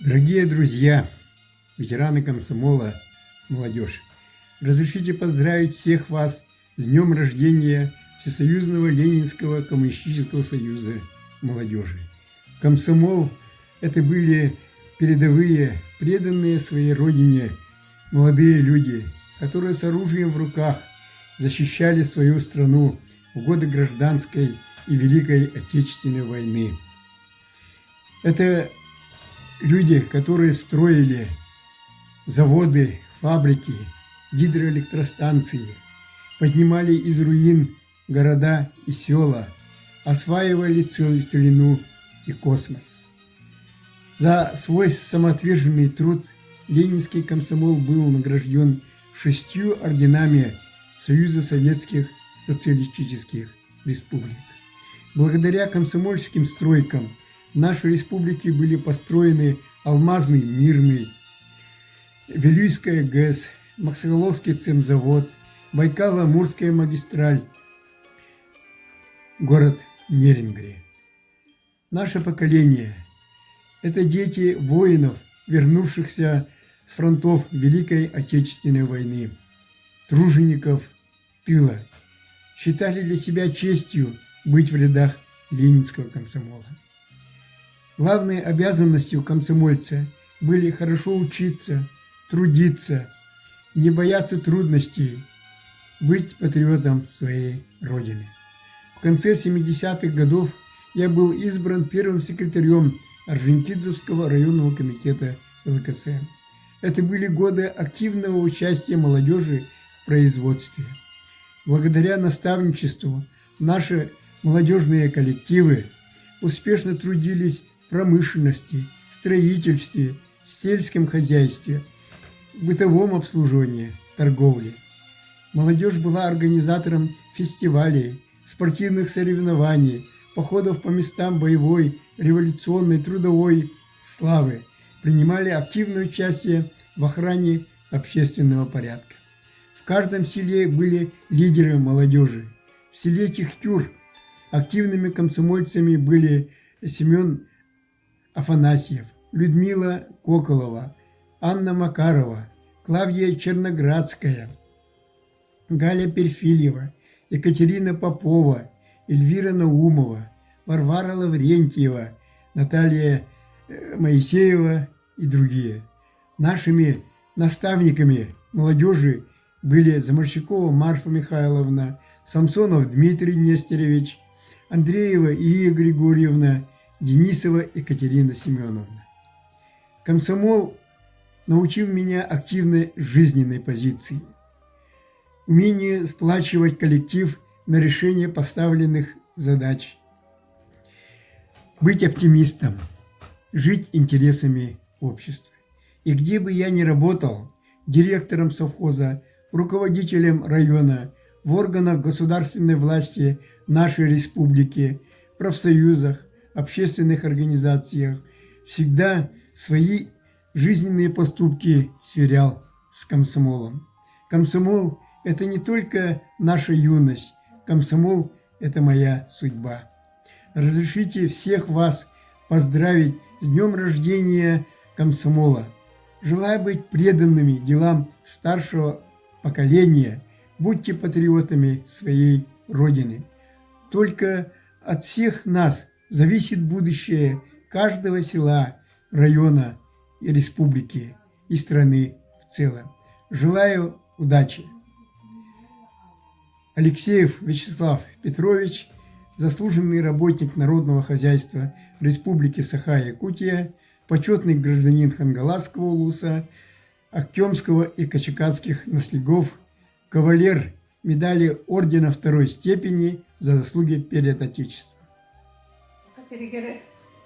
Дорогие друзья, ветераны комсомола, молодежь, разрешите поздравить всех вас с днем рождения Всесоюзного Ленинского коммунистического союза молодежи. Комсомол – это были передовые, преданные своей родине молодые люди, которые с оружием в руках защищали свою страну в годы Гражданской и Великой Отечественной войны. Это люди, которые строили заводы, фабрики, гидроэлектростанции, поднимали из руин города и села, осваивали целину и космос. За свой самоотверженный труд ленинский комсомол был награжден 6 орденами Союза Советских Социалистических Республик. Благодаря комсомольским стройкам в нашей республике были построены Алмазный, Мирный, Вилюйская ГЭС, Максоголовский цемзавод, Байкало-Амурская магистраль, город Нерюнгри. Наше поколение – это дети воинов, вернувшихся с фронтов Великой Отечественной войны, тружеников тыла, считали для себя честью быть в рядах ленинского комсомола. Главной обязанностью комсомольца были хорошо учиться, трудиться, не бояться трудностей, быть патриотом своей родины. В конце 70-х годов я был избран первым секретарем Орджоникидзевского районного комитета ЛКСМ. Это были годы активного участия молодежи в производстве. Благодаря наставничеству наши молодежные коллективы успешно трудились в промышленности, строительстве, сельском хозяйстве, бытовом обслуживании, торговле. Молодежь была организатором фестивалей, спортивных соревнований, походов по местам боевой, революционной, трудовой славы, принимали активное участие в охране общественного порядка. В каждом селе были лидеры молодежи. В селе Тихтюр активными комсомольцами были Семен Афанасьев, Людмила Коколова, Анна Макарова, Клавдия Черноградская, Галя Перфильева, Екатерина Попова, Эльвира Наумова, Варвара Лаврентьева, Наталья Моисеева и другие. Нашими наставниками молодежи были Заморщикова Марфа Михайловна, Самсонов Дмитрий Нестерович, Андреева Ия Григорьевна, Денисова Екатерина Семеновна. Комсомол научил меня активной жизненной позиции, умению сплачивать коллектив на решение поставленных задач, быть оптимистом, жить интересами общества. И где бы я ни работал, директором совхоза, руководителем района, в органах государственной власти нашей республики, профсоюзах, общественных организациях, всегда свои жизненные поступки сверял с комсомолом. Комсомол – это не только наша юность, комсомол – это моя судьба. Разрешите всех вас поздравить с днем рождения комсомола. Желаю быть преданными делам старшего поколения, будьте патриотами своей Родины. Только от всех нас зависит будущее каждого села, района и республики, и страны в целом. Желаю удачи. Алексеев Вячеслав Петрович, заслуженный работник народного хозяйства Республики Саха-Якутия, почетный гражданин Хангаласского улуса, Актемского и Качакадских наследников, кавалер медали ордена второй степени за заслуги перед Отечеством.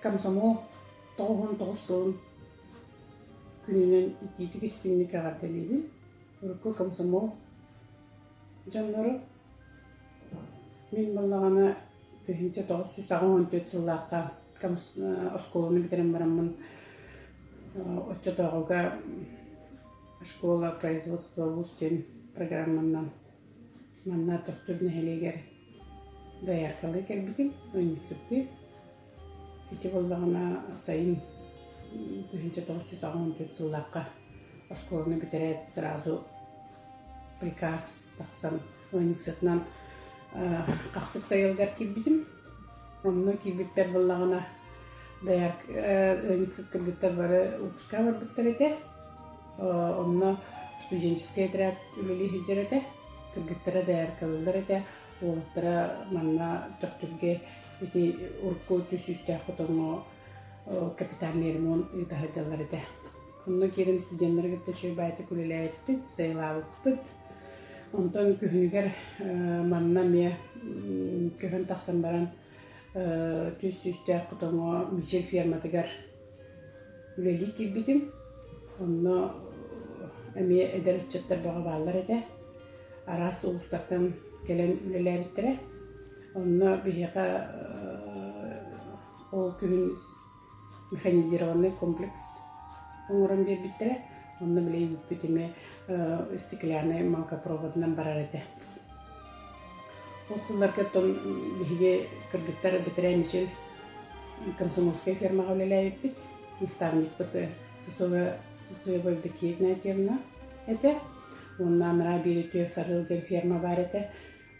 Комсомол 99 күнінен 2 стимника ғарделейді. Үркі комсомол жанлары мен болағаны күйінше 914 жыллаққа осколыны бітерім барамын. Отчетоғыға школа производства Устен программынан манна тохтур нехелегер даяркалы келбитим, ойниксыпты. Ити боллагана сайын 1914 жыллакка оскороны битерет сразу приказ таксан ойниксытынан каксык сайылгар килбитим. Онно килбиттер боллагана даяр ойниксыт кыргыттар бары упуска барбыттар эте. Онно студенческий отряд үлели хиджерете. Кыргыттара даяр калылдар эте. Олаттара манна тохтурге эти урку түсүстэ хотоңо капитанлермон ытахаджалар эте. Онно керин студенттер чөй байты күлеләйппит, сайлабыппит. Онтон күхүнүгер манна ме күхүн таксан баран түсүстэ хотоңо Мичел ферматыгар үлели килбитим. Онно эме эдерчеттер бага баллар эте. Арас улустактан келен үлеләбиттере. Онно бихека ол күн механизированный комплекс оңорон бербиттере. Онно билей бүппитиме стеклянный малкопроводнан барар эте. Ол сылларга тон бихиге кыргыттар битере Мичел комсомольская фермага үлеләбит. Наставник пыты сосоевой бекетная ферма эте. Онна мына бири түйе сарыл ден ферма бар эте.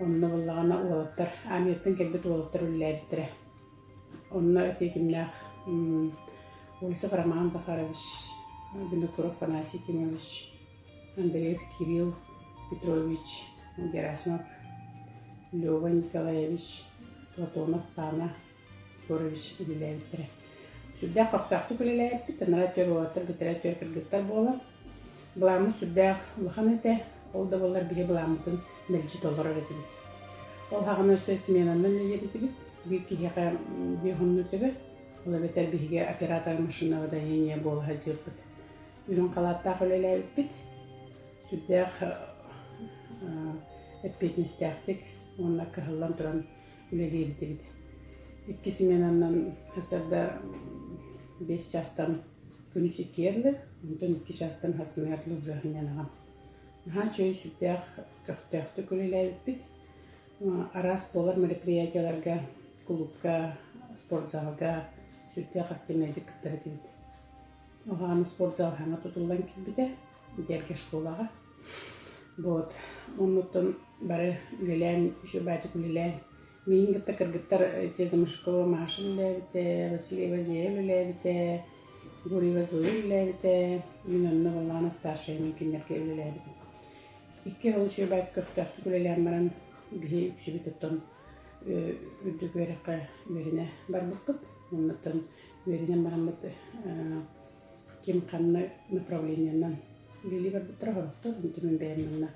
Онно боллагана уолаттар, аметтен келбет уолаттар үлеләбиттере. Онно этекимнах Улисов Роман Захарович, Винокуров Афанасий Кимович, Андреев Кирилл Петрович, Герасимов Лёва Николаевич, Платонов Пана Егорович үлеләбиттере. Сүддәк қақтақты үлеләбит, анара төр уолаттар битере төр кыргыттар бола. Буламы сүддәк улахан эте, ол да болар биге буламытын мелчи толлар эретибит. Ол хагына сөз сменаннан эретибит, бир кихега бихонну төбө, ол бетер биге оператор машинага да ение болха жырпыт. Үрүн калаттак үлеләбит, сүддәк эппетнистәктик, онна кыһыллан туран үлеләбит. Икки сменаннан хасарда 5 частан күнүс икерле, онтон 2 частан хасыныятлы ужахынянагам. Наха чөй сүттәк көқтәкті күлеләбит. Арас болар мероприятияларга, клубка, спортзалга сүттәк активнәйдік кіттірі. Оғаны спортзал хаңа тұтылдан кілбіде, дәрге школаға. Вот. Оннуттан бары үлелән, үші бәті күлелән. Мен гітті кіргіттар Теза Мышкова Маша үлеләбіте, Василия Вазия үлеләбіте, Гурива Зоя үлеләбіте, мен онны болағына старшая мен кенерге үлеләбіте. Икки олушуй байт көқтәкті күлелән баран бихи үксібітіттен үрдік өріққа өріне бар бұқпыт. Оннаттан өріне баран бұт кем қанны направлениянан үлелі бар бұттыра ғырықты. Онтымен бәйімінна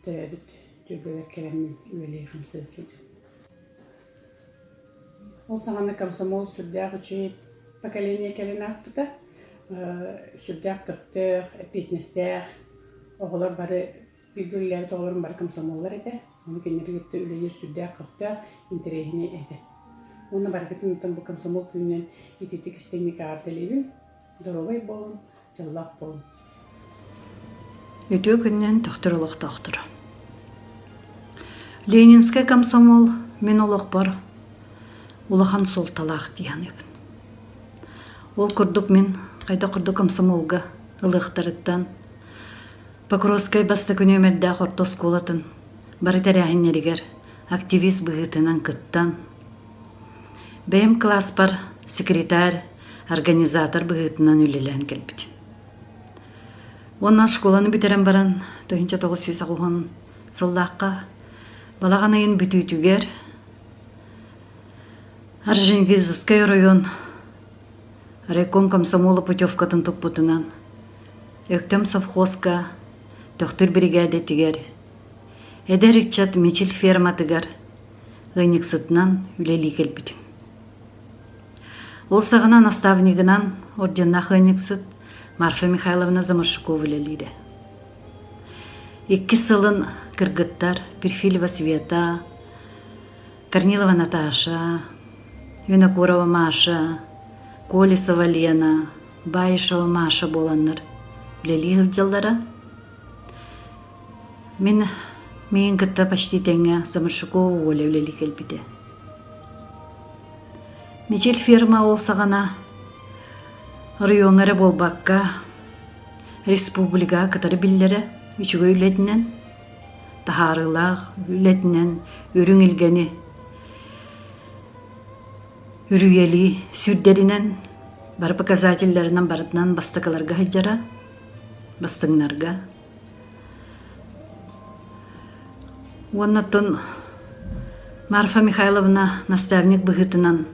түрәбіт түрбелер кәлемін үлелі қымсы сілді. Ол сағанды комсомол сүрдәқ үші поколение кәлен аспыта. Сүрдәқ көқтәқ, әпетнестәқ, оғылар бары Билгүлләр тоғыларын бар комсомоллар әді. Оны кенергетті үлейер сүрдәқ көқтәқ интерегіне әді. Оны барғытын ұттан бұл комсомол күнінен ететік істемнекі артелебін, дұровай болын, жаллақ болын. Өтө күннен тоқтырылық тоқтыр. Ленинский комсомол мен олық бар. Улахан сол талақ дейін ебін. Ол күрдік мен қайда күрдік комсомолға ылықтарыттан. Покровскай басты күнемерді қорты сколатын. Бары тәрәхінерігер активист бұғытынан күттан. Бәйім класс бар секретарь, организатор бұғытынан үлелән келбіді. Онна школаны бітерен баран 1990 сыллаққа балаған айын бүтүйтүгер Орджоникидзевский район райком комсомола путевкатын туппутунан өктем совхозка төхтүр бригада тигер эдерикчат Мичел ферма тигер гыйниксытынан үлели келбит. Ол сағына наставнигынан орденна гыйниксыт Марфа Михайловна Замаршукова үлелиде. 2 сылын кыргыттар Перфилева Света, Корнилова Наташа, Винокурова Маша, Колесова Лена, Байышева Маша боланнар үлели жылдары. Мен Мен кытта почти теңе Замыршукова Оля үлели келбиде. Мечел ферма олсағана райоңары болбаққа республика кытары биллері үчігі үлетінен, тахарылақ үлетінен өрің илгені үрүйели сүрдерінен бар показательлерінен барытынан бастықаларға хыджара, бастыңнарға. Оннаттон Марфа Михайловна наставник быхытынан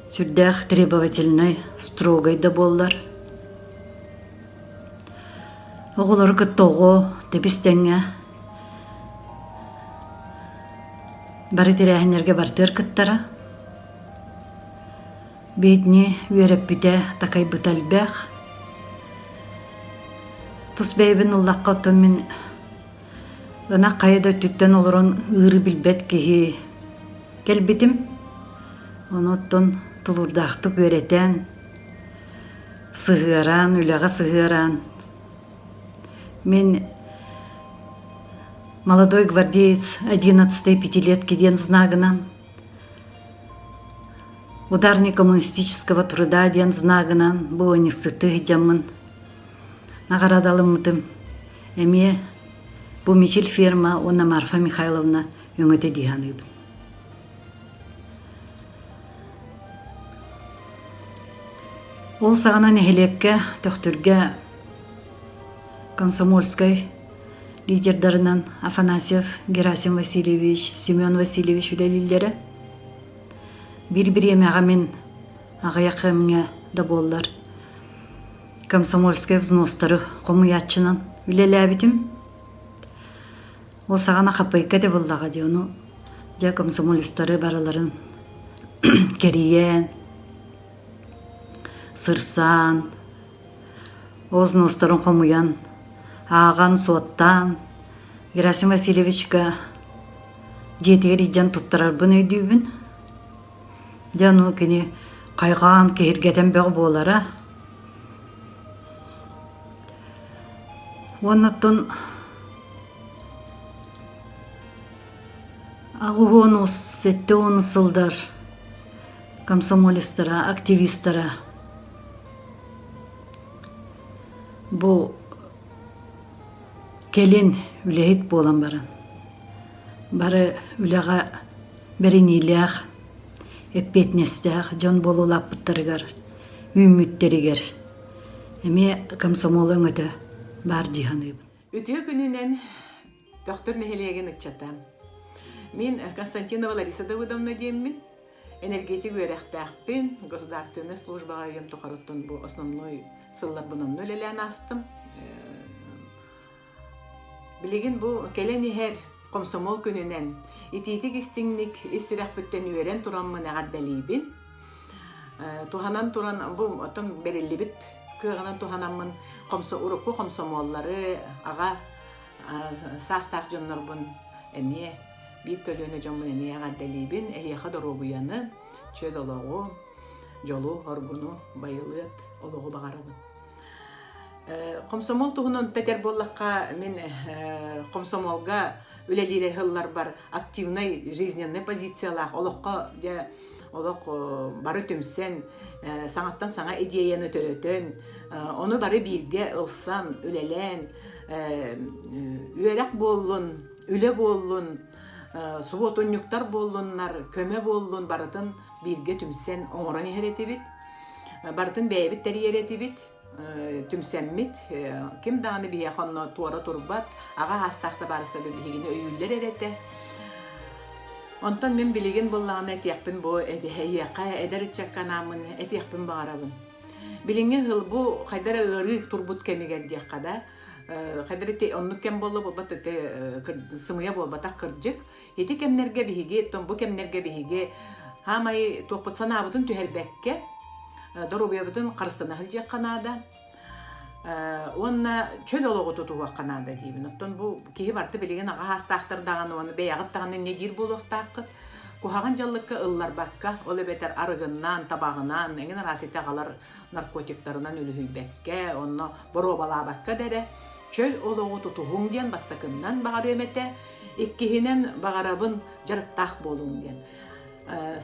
сүрдәх требовательный, строгой да боллар. Оғылары кыттоғы, тепістеңе, бары тирәхінерге бартыр кыттара. Бедні үйеріп біте такай бұталбәқ. Тұс бәйбін ұллаққа оттон мен ғына қайда түттен олырын ұйры білбет кейі келбетім. Оны оттон тулурдақты көретен, сығыран, үліға сығыран. Мен молодой гвардеец 11-й пятилеткеден знагынан, ударник коммунистического труда ден знагынан, бұл университеті демін. Нағарадалымытым, әме бұл мечел ферма, оны Марфа Михайловна өңөте дияныйбын. Ол сағынан әхелекке, төқтірге Комсомольской лидердарынан Афанасьев, Герасим Васильевич, Семен Васильевич үлелілері бір-бір емеғамен ағаяқ әміңе да боллар. Комсомольской взностары қомыятчынан үлелі әбітім. Ол сағана қапайқа де боллаға де оны де комсомолистары бараларын кериен, сырсан, озностарын қомыян, аған соттан, Герасим Васильевичка жетігер иджан тұттарар бұн өйдейбін. Яну кені қайған кехіргетен бәғы болара. Оннаттың ағуғын сәтті оны сылдар комсомолистара, активистара. Бұл келін үләйт болан барын. Бары үләға бәрінейләғ, әппетнестәғ, жон болу лаппыттарығар, үміттерігер. Әме комсомол өңіті бар диханыбын. Өтіе күнінен доктор нәхелеген ұтчатам. Мен Константинова Лариса Давыдовна деймін. Энергетик өрәқтәқпен государственный службаға үйем тұқаруттың бұл основной сыллар бұнын өлелән астым. Білеген бұл кәлен ехер комсомол күнінен итетік істіңнік істірәқ бүттен үйерен тұранмын әғардалейбін. Туханан туран бұл отын берелі біт кығынан туханамын урыққы комсомоллары аға састақ жонлар бұн әме bir kölüne jommun emeye gaddalibin ehiyaha dorobuyany çöl oloğu jolu horgunu bayılıt oloğu bagarabın. Komsomol tuğunun Peterbollakka men komsomolga ülelire hıllar bar aktivnay жизненный позициялах oloqqa de oloq bары tümsen sanattan sana ideyany törötön onu bары birge ılsan ülelen üelek bollun üle bollun Subotonnyuktar bollunlar, köme bollun, baratın birge tümsen oğuran eretibit, baratın beyabit teri eretibit, tümsenmit, kim dağını bir yakınna tuara turbat, ağa hastaqta barısa bir bihigini öyüller erete. Ondan men bilgin bollağına et yakpın bu ediheyyaqa eder içakkanamın et yakpın bağırabın. Bilinge hıl bu qaydara ığırık turbut kemiger diyakkada, qaydara onluk kem bollu bolbat sımıya bolbata kırcık, Heti kemnerge bihige, bu kemnerge bihige, hamay toqpatsan abutun tühelbekke, dorobiyabutun qarstana hıljak kanada, onna çöl oloğu tutuğu kanada deyibin. Otton bu kihi bartı bilegen ağa hastaqtır dağını, onu beyağıt dağını nedir buluq taqı. Kuhağın jallıkka ıllar bakka, olu beter arığından, tabağından, engin rasete ağalar narkotiklarından ölühüybekke, onu borobala bakka dede. чөл олоғу тутуғуң ден бастакыннан бағар өмете, иккихинен бағарабын жарықтақ болуң ден.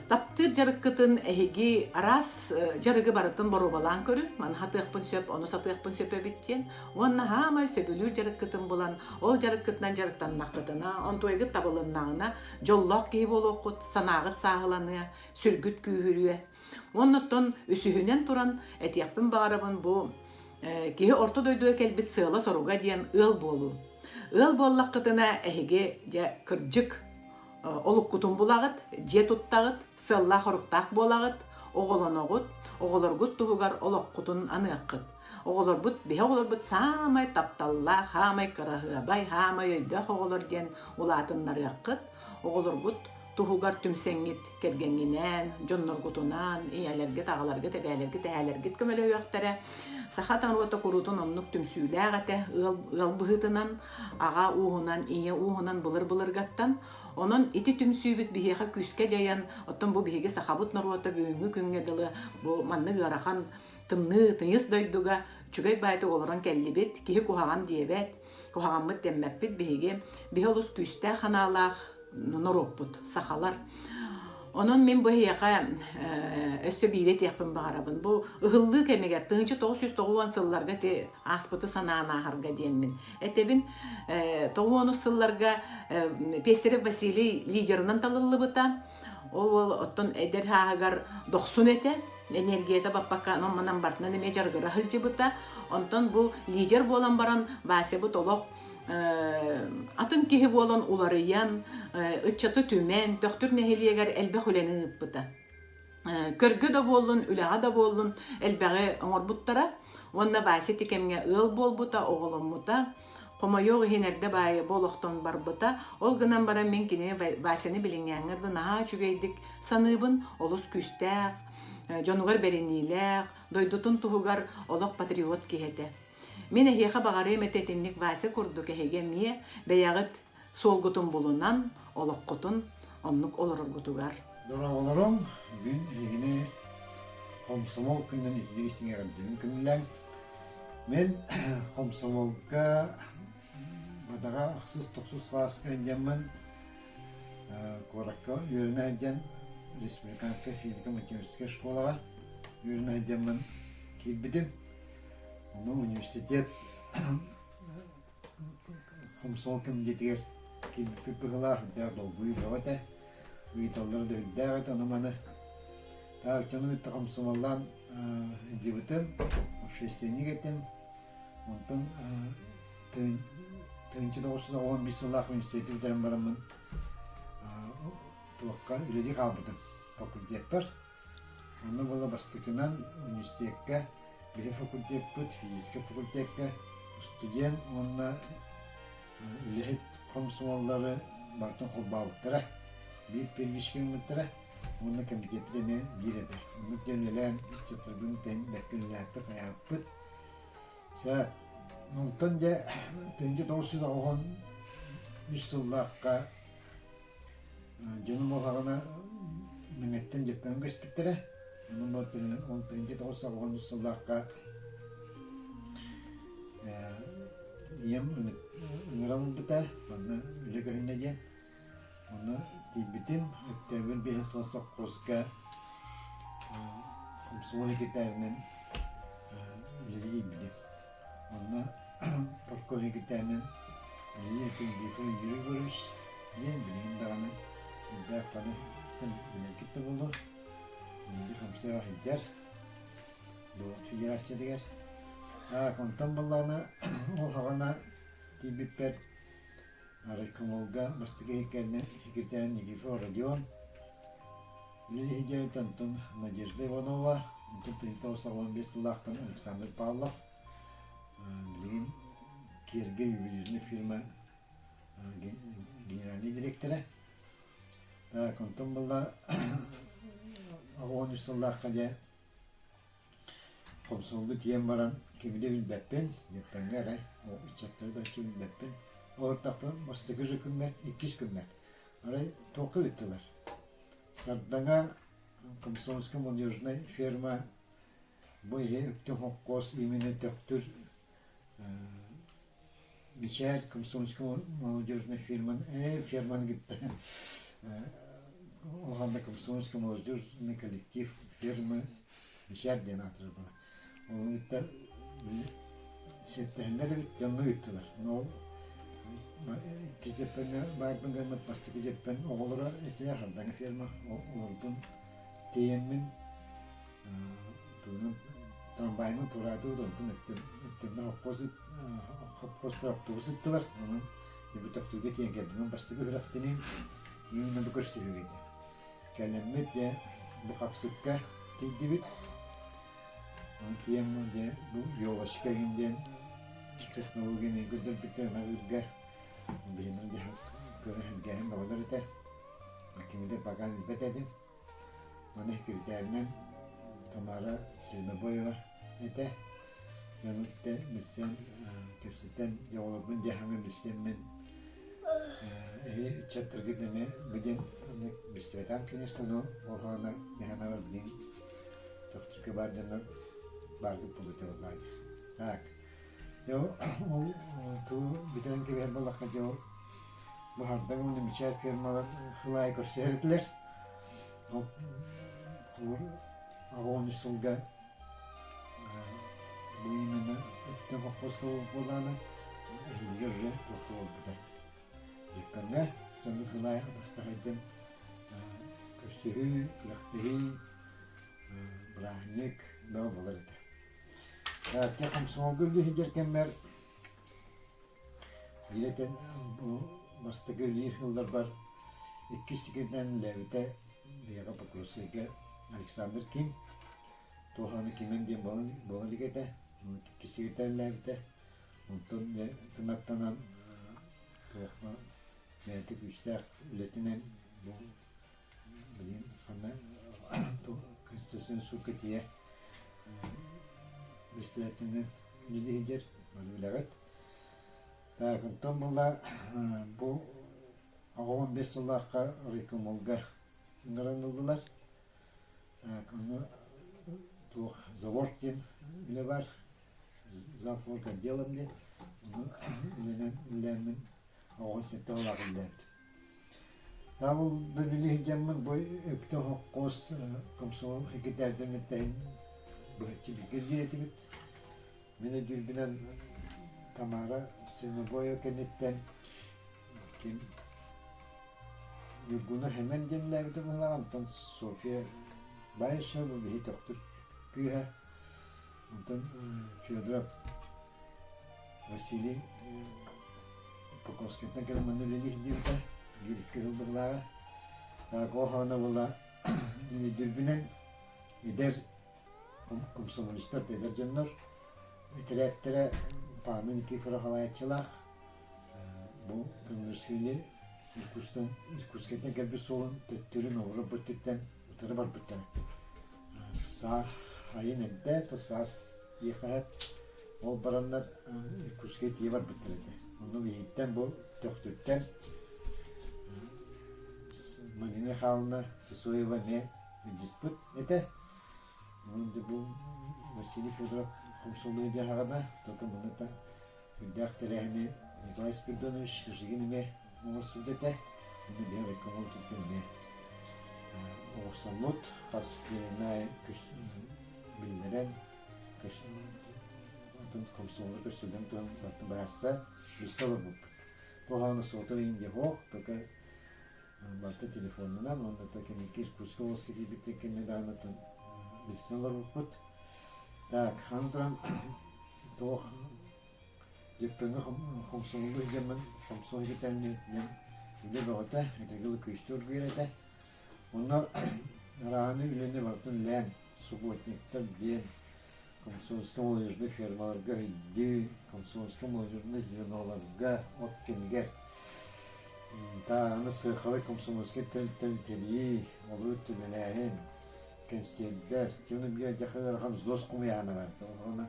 Таптыр жарықкытын әйгі арас жарығы барытын бору балан көрі, ман хатықпын сөп, оны сатықпын сөпе біттен. Онна хамай сөбілір жарықкытын болан, ол жарықкытынан жарықтан нақытына, онтойғы табылыннағына, жоллақ кейіп олуқыт, санағыт сағыланы, сүргіт күйірі. Оннаттан үсіхінен тұран, әтияқпын бағарабын бұл кейі орта дойдуы кәлбіт сыйла соруға дейін ыл болу. Ыл боллаққытына әйге кірджік олық құтын бұлағыт, же тұттағыт, сылла қорықтақ болағыт, оғыланағыт, оғыларғыт тұғығар олық құтын аныққыт. Оғылар бұт, бе оғылар бұт самай тапталла, хамай қырағыбай, хамай өйдіқ оғылар ден ұлатынлары аққыт. Оғылар бұт, тұғығар түмсеңгет кергенінен, жоннар құтынан, иялерге, тағаларге, тәбәлерге, тәәлерге көмелі өйіқтері. Сақатан ота құрудың омнық түмсүйлі ағаты, ұл бұғытынан, аға уғынан, ие уғынан бұлыр-бұлырғаттан, onun iti tümsübüt biheqa küske jayan, oton bu bihege sahabut narwata büyüngü küngedili, bu manны garakan tımны, tıyız doyduga, çügey baytı oluran kellibet, kihi kuhagan diyebet, kuhaganmıt demmeppit bihege, biholus küste hanalaq naroput, sahalar. Onun men bu heyaqa össö bilet yapın bağarabın. Bu ıhıllı kemeger, 1990 sıllarga te aspıtı sanağına harga diyenmin. Etebin 90 sıllarga Pestere Vasili liderinden talıllı bıta. Ol otton eder hağagar 90 ete. Energiyada bappaka manan bartına neme jargıra hılcı bıta. Ondan bu lider bolan baran vase bu toloq atın kihi bolan ularıyan, ıççatı tümen, töktür neheliyeger elbe hüleni ıppıta. Körgü da bolun, ülağa da bolun, elbeğe oңor buttara. Onna vase tikemge ıl bol buta, oğulun buta. Koma yoğu hinerde bayi boloqton bar buta. Ol gınan bara men kine vaseni bilingengerdi naha çügeydik sanıbın, olus küstaq, jonugar berenileq, doydutun tuhugar oloq patriot kihete. Men eheqa bağarı metetinlik vase kurdu kehege miye beyağıt solgutun bulunan oloqqutun onnuk olurgutugar. Dora olurum, gün yine komsomol günden ikilistin yarımdığın günler. Men komsomolga badaga aksız toksuz klasken jaman korakka yürünayken Respublikanska Fizika Matematika Şkolaga yürünayken kilbidim. Onun üniversitet komsomol komitetiger kilbipipihlar der dolguyu jogate. Uyutalları da hüddağıt onu bana Tağıkçanı bitti komsomoldan dibitim, общественник ettim. Ondan 1911 yıllık üniversiteti bitiren baramın tuğakka üledi kalbıdım. Fakultet var. Onu bana bastıkından üniversiteye bir fakultet bit, fizika fakulteye student onunla ülehit komsomolları bartın kolbağıttıra. Bir pervişkin müttüre. Onu komiteti de bir eder. Onu dönülen çıtırgın ten bekünlerpe kayapıt. Sa ondan da 1913 yıllıkta canım oğlana minnetten cepten gösterdi. Onun da 1913 yıllıkta yem üngeramın bita. Bana öyle görüneceğim. Onu tibitim, öktevül bir heslosak koska komsomol heketlerinin ilgili bilim. Onu porko heketlerinin ilgili yakın yürü görüş diyen bilim dağının müdafanı mülkette bulur. Şimdi komsomol heketler doğru figürasya diğer. Kontan ballarına ol havana tibitler Arıkımolga bastık heykelini fikirlerin ilgili radyon. Lili hicari tanıtım Nadezhda Ivanova, 1915 yıllıktan Alexander Pavlov, bilgin Kerge yüzünü firma generalni direktörü. Daha kontumbulla 13 yıllıkta komsomlu diyen varan kimi de bilbeppen, yaptan gara, o içatları da kimi bilbeppen. Ortaklı bastık hükümet, 2 hükümet. Orayı toku ettiler. Sardana Komsomolska Молодежная firma bu iyi öktüm hokkos imini töktür Мичар комсомольского молодежной фирман гитте. Олганда комсомольский молодежный коллектив фирмы Мичар денатор была. Ол гитте сеттенлер бит жанны гиттелер. Но кизеппен барбын гамат басты кизеппен оголора этилер хардан фирма олорбун тееммин тунун трамвайның турады удон өттүмө хоппостар автобустар анан ебутактуге тиен кебинен бастыгы хүрактенин үйүнө букөрстүрүгөйдү келеммет де бу хапсыкка тийдибит тиеммин де бу жолашка кимден технологияны көдөр битен агырга бенин де көрөһүн балдар эте кимде баган бетедим аны кирдеринен Тамара Сырнобоева эте yanıtte müssen gerçekten yolun dehamı müssemmen çatır gideme bugün bir svetam конечно olhana mehana var bugün doktor kabardana bargı pulite var. Tak. Yo tu biten ki ver balak jo bu harda bunu miçer firmalar hılay gösterdiler. O Ağon üstünde bu imene ettim apostol bulana ehliye tofoldu. Yepene sonra hılay adastahaydım köstühü, kıraktıhı, brahnik, bağlılardı. Evet, yakım songülü hiderken mer bileten bu mastakülü yıllar var. İkisi girden levde bir kapaklısı Alexander Kim, Tohanı kimin diye bağlı ligede, kişi giderlerdi. Ondan da tırnaktanan tohma medik üçler ületilen bu bileyim hani konstitusyon suketiye misletinden lider böyle daha ondan bunlar bu 15 yıllık rekom olga garanıldılar. Konu tuh zavortin bile var, zavorka diyelim de, onu ülemin ağın sette olabilirdi. Daha bu da bileceğimin bu öpte hokkos komşu hikâyetten metten bu hepsi bir geceydi bit. Beni dürbünen Tamara Sırnobaya kennetten kim Yurgunu hemen dinlerdi mi lan? Sofya Bayışa bu bir doktor güya. Ondan Fyodorov Vasili Pokovskiy'den gelen manüleli hidiyota girip kırıldılar. Daha kohana valla dürbünen eder komsomolistler eder canlar. Eterettere pahanın iki fırahalayatçılar. Bu kırmızılı Irkutsk'ten gelip solun tüttürün oğlu bu tütten utarı var bir tane. Sağ hayın evde, to sağ yıkayıp o baranlar Irkutsk'e diye var bir tane. Onu bihitten bu töktürten Manine halına Sısoyeva ne disput ete. Onu da bu Vasili Fyodorov komşuluğu diye hağada toka bunu da Hüdyak terehini Nikolay Spirdonovich Sırgınime Uğursudete bunu bir rekomand tutulmaya. Oğuzsamut hasliğine bilmeden adın komşuluğu gösterdim tuğun baktım bağırsa bir salı bu. Toğanı soğutu ince hoğ toka Barta telefonundan onda da kendikir Kuskovski diye bir tekenne de anlatın bir salı bu. Tak handıran toğ Yepyeni komşuluğu zaman komşuluğu getirdiğinde bir de orada etkili kuştur görede. Onda rahane üleni vardı len subotnikler diye komşuluğu molajlı firmalar gördü komşuluğu molajlı zivnolarga otkenler. Ta nasıl hava komşuluğu tel olur tülelehin kensiyler. Çünkü bir dakika rakam dost kumuyana var. Ona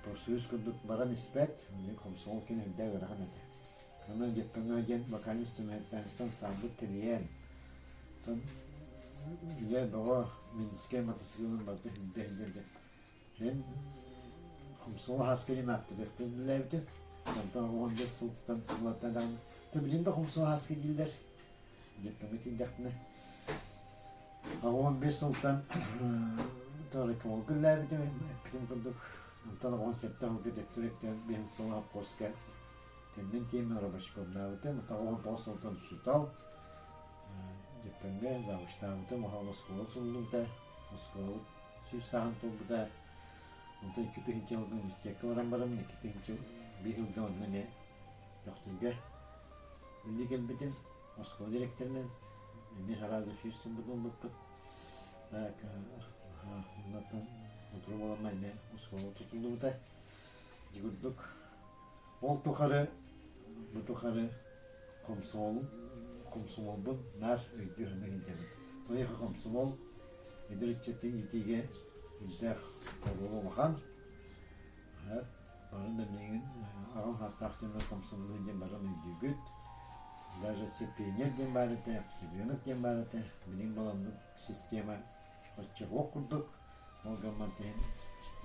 Prosyus kunduk bara nispet, komşu kin hüdde verahan ete. Ona cepkana gen bakan instrumentansan sambut teliyen. Ton ile baba Minsk'e matasikonun barda hüdde. Hem komşu haskelin attı dektim levdim. Ondan 15 sılttan tırlatmadan. Tabilin de kumsu haske diller. Cepkemi tildekne. 15 sılttan Toraki olgular bir de etkilim kurduk. Ondan 17 olgu dektorekten bir sonra hapkoska. Tenden temi arabaşı komnavıdı. Mutlaka 19 sılttan sütal. Cepkemi zavuştavıdı. Muhammad skolu sullulda. Skolu süs sahan tolguda. Ondan 2 hinci olgun istekli oran barım. 2 hinci bir yılda onunla ne yoktuğuga. Ünlü gelmedim. Moskova direktöründen bir harazi füyüsün budum bukut. Ondan oturum olamayla Moskova tutuldu bu da. Digurduk. Ol tukarı, bu tukarı komsomol bu nar öydü hındır incemin. Oya komsomol Ediriççetin itiğe İltek Togolu bakan. Barın da benim ağam hastahçının komsomolu incemin barın öydü güt. Даже сепенер ден барыты, ребенок ден барыты, benim balamın sistema açık okurduk. O zaman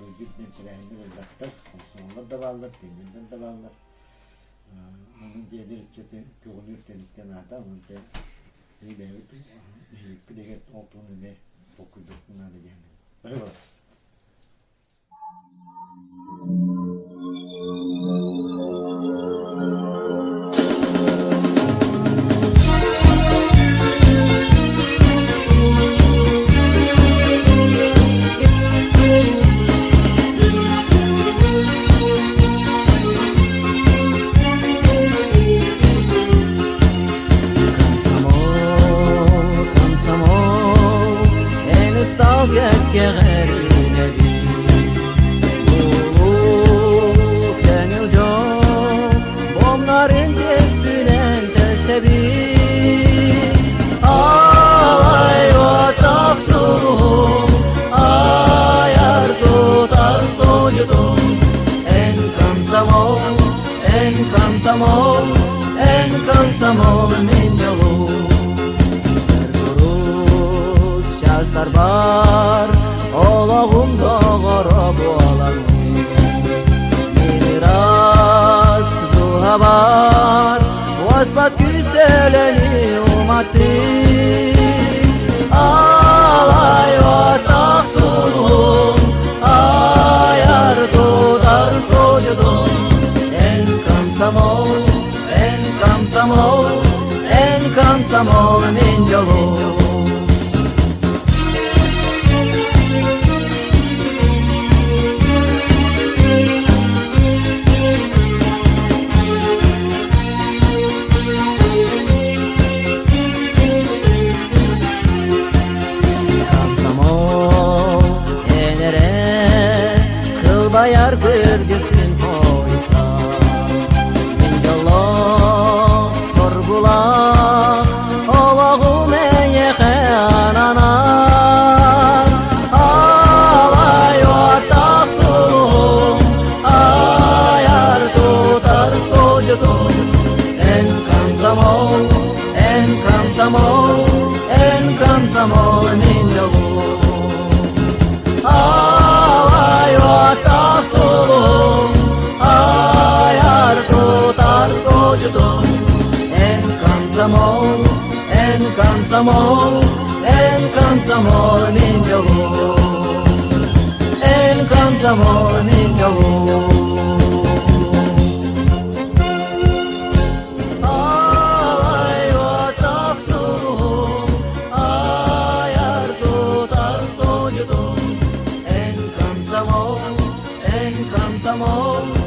bölgüden terehinde ve daktar, komsomollar da varlar, peynirden de varlar. Onun diğer içeti köyünü üftelikten ada, onun da iyi bir bir de olduğunu ne okuduk bunları yani. Evet. Komsomol min yolu Erkuruş şahslar var Olağımda garab olan Miras duha var Vasbat güzdeleni umatı Alay vatak sulhum Ayar tutar sojudum En komsomol en komsomol min yolu Komsomol enere kıl bayar kırgıtın koysa Min yolu sorgular Olağım eye xananar Alay vatak sulhum Ayar tutar sojudum En komsomol min yolu Alay vatak sulhum Ayar tutar sojudum En komsomol min yolu En komsomol min yolu Alay vatak sulhum Ayar tutar sojudum En komsomol